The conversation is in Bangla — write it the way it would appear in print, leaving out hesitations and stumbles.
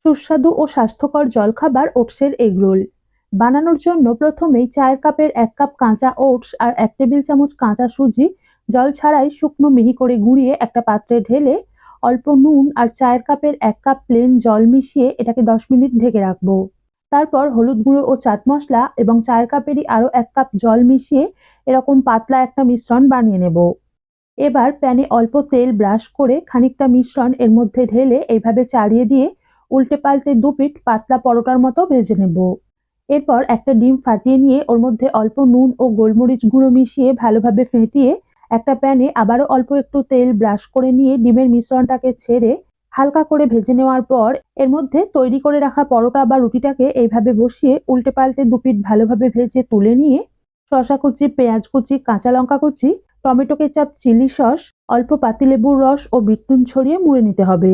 সুস্বাদু ও স্বাস্থ্যকর জলখাবার ওটসের এগরোল বানানোর জন্য প্রথমেই চায়ের কাপের 1 কাপ কাঁচা ওটস আর 1 টেবিল চামচ কাঁচা সুজি জল ছাড়াই শুকনো মিহি করে গুঁড়িয়ে একটা পাত্রে ঢেলে অল্প নুন আর চায়ের কাপের 1 কাপ প্লেন জল মিশিয়ে এটাকে 10 মিনিট ঢেকে রাখবো। তারপর হলুদ গুঁড়ো ও চাট মশলা এবং চায়ের কাপেরই আরো 1 কাপ জল মিশিয়ে এরকম পাতলা একটা মিশ্রণ বানিয়ে নেব। এবার প্যানে অল্প তেল ব্রাশ করে খানিকটা মিশ্রণ এর মধ্যে ঢেলে এইভাবে চাড়িয়ে দিয়ে উল্টে পাল্টে দুপিঠ পাতলা পরোটার মতো ভেজে নেব। এরপর একটা ডিম ফাটিয়ে নিয়ে ওর মধ্যে অল্প নুন ও গোলমরিচ গুঁড়ো মিশিয়ে ভালোভাবে ফেটিয়ে একটা প্যানে আবারও অল্প একটু তেল ব্রাশ করে নিয়ে ডিমের মিশ্রণটাকে ছেড়ে হালকা করে ভেজে নেওয়ার পর এর মধ্যে তৈরি করে রাখা পরোটা বা রুটিটাকে এইভাবে বসিয়ে উল্টে পাল্টে দুপিঠ ভালোভাবে ভেজে তুলে নিয়ে শসা কুচি, পেঁয়াজ কুচি, কাঁচা লঙ্কা কুচি, টমেটো কেচাপ, চিলি সস, অল্প পাতিলেবুর রস ও বিট নুন ছড়িয়ে মুড়ে নিতে হবে।